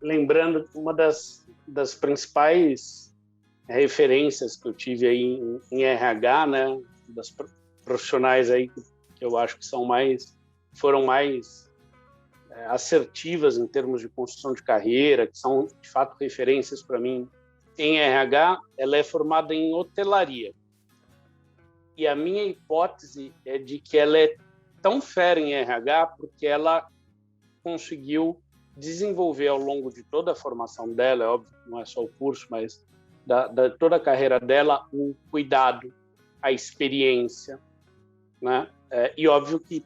lembrando que uma das principais referências que eu tive aí em RH, né, das profissionais aí que eu acho que foram mais assertivas em termos de construção de carreira, que são, de fato, referências para mim em RH, ela é formada em hotelaria. E a minha hipótese é de que ela é tão fera em RH porque ela conseguiu desenvolver ao longo de toda a formação dela, é óbvio que não é só o curso, mas toda a carreira dela, o cuidado, a experiência, né? E óbvio que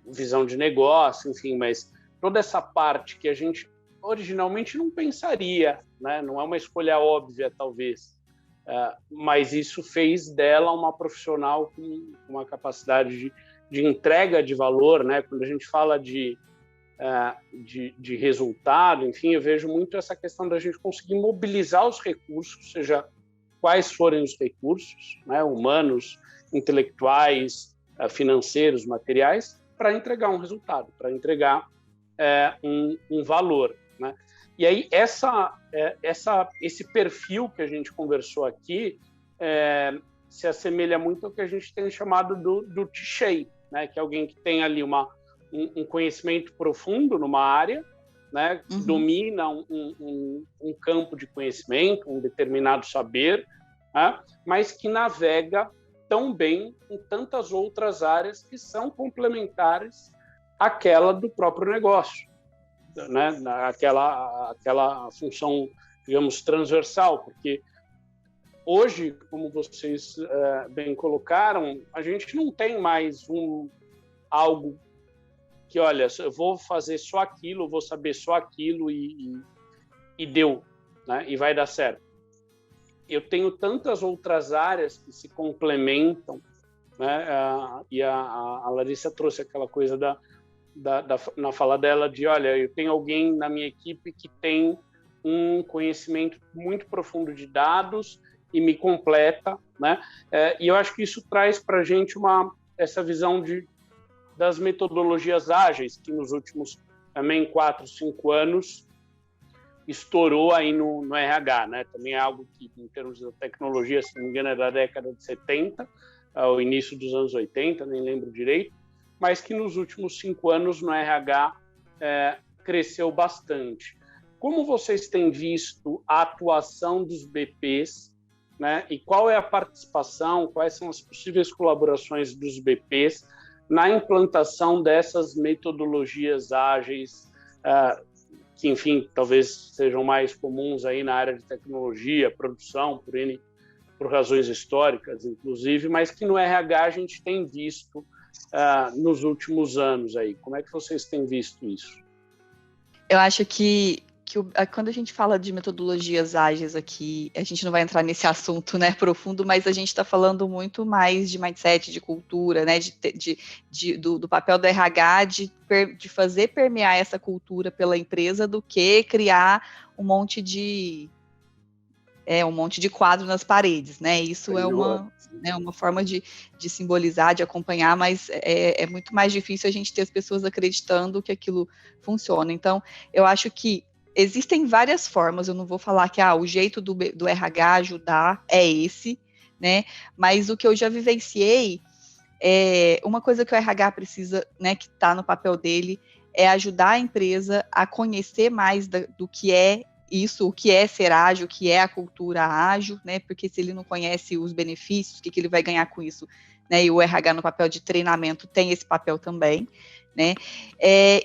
visão de negócio, enfim, mas toda essa parte que a gente originalmente não pensaria, né? Não é uma escolha óbvia, talvez, mas isso fez dela uma profissional com uma capacidade de entrega de valor, né? Quando a gente fala de resultado, enfim, eu vejo muito essa questão da gente conseguir mobilizar os recursos, seja quais forem os recursos, né, humanos, intelectuais, financeiros, materiais, para entregar um resultado, para entregar um valor, né? E aí esse perfil que a gente conversou aqui se assemelha muito ao que a gente tem chamado do T-shape, né, que é alguém que tem ali um conhecimento profundo numa área, né, que domina um campo de conhecimento, um determinado saber, né, mas que navega tão bem em tantas outras áreas que são complementares àquela do próprio negócio, né, aquela função, digamos, transversal, porque hoje, como vocês bem colocaram, a gente não tem mais algo que, olha, eu vou fazer só aquilo, vou saber só aquilo e deu, né? E vai dar certo. Eu tenho tantas outras áreas que se complementam, né? E a Larissa trouxe aquela coisa na fala dela de, olha, eu tenho alguém na minha equipe que tem um conhecimento muito profundo de dados e me completa, né? E eu acho que isso traz para a gente essa visão das metodologias ágeis, que nos últimos também 4, 5 anos estourou aí no RH, né? Também é algo que, em termos de tecnologia, se não me engano, é da década de 70, ao início dos anos 80, nem lembro direito, mas que nos últimos 5 anos no RH cresceu bastante. Como vocês têm visto a atuação dos BPs, né? E qual é a participação, quais são as possíveis colaborações dos BPs na implantação dessas metodologias ágeis, que, enfim, talvez sejam mais comuns aí na área de tecnologia, produção, por razões históricas, inclusive, mas que no RH a gente tem visto nos últimos anos aí. Como é que vocês têm visto isso? Eu acho que quando a gente fala de metodologias ágeis aqui, a gente não vai entrar nesse assunto, né, profundo, mas a gente está falando muito mais de mindset, de cultura, né, do papel do RH de fazer permear essa cultura pela empresa do que criar um monte de quadro nas paredes, né? Isso é uma forma de simbolizar, de acompanhar, mas é muito mais difícil a gente ter as pessoas acreditando que aquilo funciona. Então, eu acho que existem várias formas, eu não vou falar que o jeito do RH ajudar é esse, né? Mas o que eu já vivenciei, uma coisa que o RH precisa, né, que está no papel dele, é ajudar a empresa a conhecer mais do que é isso, o que é ser ágil, o que é a cultura ágil, né? Porque se ele não conhece os benefícios, o que ele vai ganhar com isso, né? E o RH no papel de treinamento tem esse papel também, né?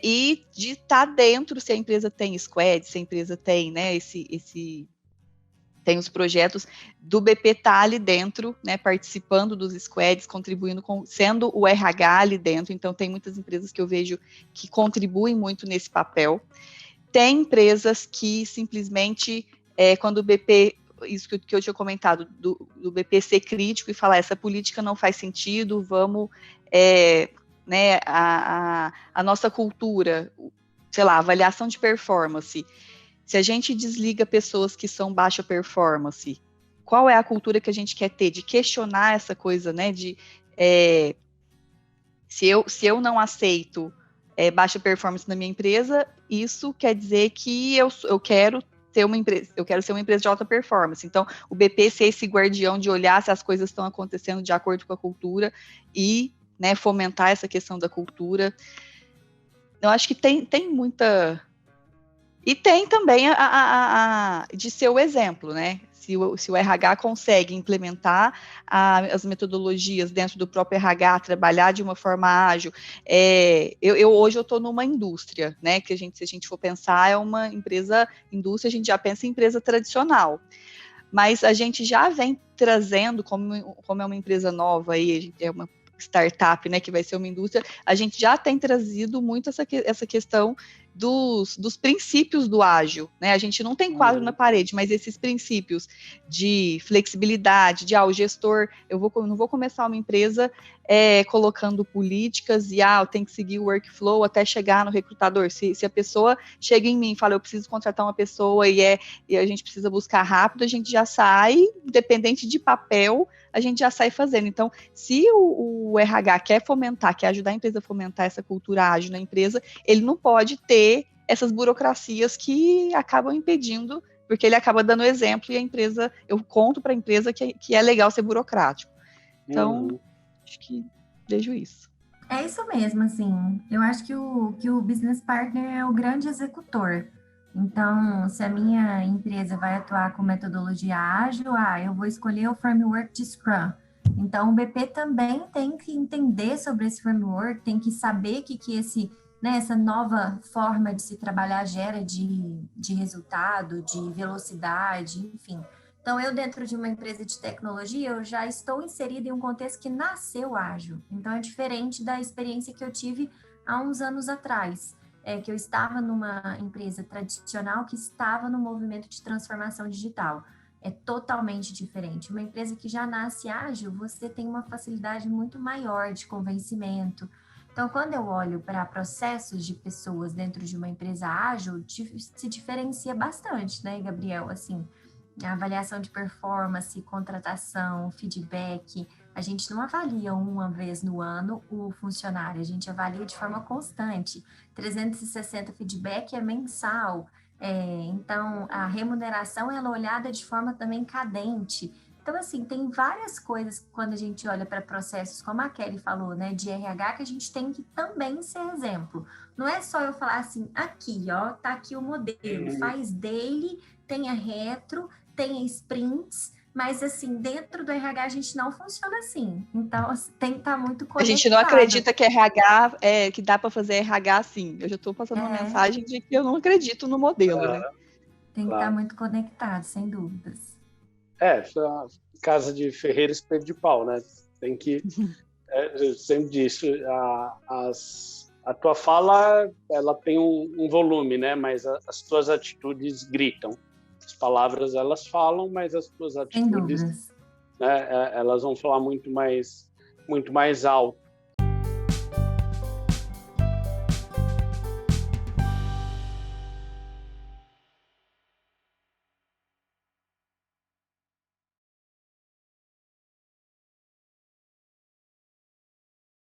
E de estar dentro, se a empresa tem squad, se a empresa tem, né, tem os projetos do BP estar ali dentro, né, participando dos squads, contribuindo, sendo o RH ali dentro. Então, tem muitas empresas que eu vejo que contribuem muito nesse papel. Tem empresas que simplesmente, quando o BP, isso que eu tinha comentado, do BP ser crítico e falar, essa política não faz sentido, vamos, né, a nossa cultura, sei lá, avaliação de performance, se a gente desliga pessoas que são baixa performance, qual é a cultura que a gente quer ter? De questionar essa coisa, né, se eu não aceito baixa performance na minha empresa, isso quer dizer que eu quero ser uma empresa, ser uma empresa de alta performance. Então, o BP ser esse guardião de olhar se as coisas estão acontecendo de acordo com a cultura e, né, fomentar essa questão da cultura. Eu acho que tem muita... E tem também de ser o exemplo, né? Se o RH consegue implementar as metodologias dentro do próprio RH, trabalhar de uma forma ágil. Hoje eu estou numa indústria, né? Que se a gente for pensar, é uma indústria, a gente já pensa em empresa tradicional. Mas a gente já vem trazendo, como é uma empresa nova aí, a gente é uma startup, né, que vai ser uma indústria, a gente já tem trazido muito essa questão dos princípios do ágil, né? A gente não tem quadro na parede, mas esses princípios de flexibilidade, o gestor, não vou começar uma empresa colocando políticas e eu tenho que seguir o workflow até chegar no recrutador. Se a pessoa chega em mim e fala, eu preciso contratar uma pessoa e a gente precisa buscar rápido, a gente já sai, independente de papel, a gente já sai fazendo. Então, se o RH quer ajudar a empresa a fomentar essa cultura ágil na empresa, ele não pode ter essas burocracias que acabam impedindo, porque ele acaba dando exemplo e a empresa, eu conto para a empresa que é legal ser burocrático. Então, acho que vejo isso. É isso mesmo, assim, eu acho que o business partner é o grande executor. Então, se a minha empresa vai atuar com metodologia ágil, eu vou escolher o framework de Scrum. Então, o BP também tem que entender sobre esse framework, tem que saber o que essa nova forma de se trabalhar gera de resultado, de velocidade, enfim. Então, eu dentro de uma empresa de tecnologia, eu já estou inserida em um contexto que nasceu ágil. Então, é diferente da experiência que eu tive há uns anos atrás, que eu estava numa empresa tradicional que estava no movimento de transformação digital. É totalmente diferente. Uma empresa que já nasce ágil, você tem uma facilidade muito maior de convencimento. Então, quando eu olho para processos de pessoas dentro de uma empresa ágil, se diferencia bastante, né, Gabriel? Assim, a avaliação de performance, contratação, feedback, a gente não avalia uma vez no ano o funcionário, a gente avalia de forma constante. 360 feedback é mensal, então a remuneração ela é olhada de forma também cadente. Então, assim, tem várias coisas quando a gente olha para processos, como a Kelly falou, né, de RH, que a gente tem que também ser exemplo. Não é só eu falar assim, aqui, ó, tá aqui o modelo, faz daily, tenha retro, tenha sprints, mas, assim, dentro do RH a gente não funciona assim. Então, tem que estar muito conectado. A gente não acredita que RH, que dá para fazer RH assim. Eu já estou passando uma mensagem de que eu não acredito no modelo, né? Tem que estar muito conectado, sem dúvidas. Casa de ferreiro, espelho de pau, né? Tem que... eu sempre disse, a tua fala, ela tem um volume, né? Mas as tuas atitudes gritam. As palavras, elas falam, mas as tuas atitudes, né, elas vão falar muito mais alto.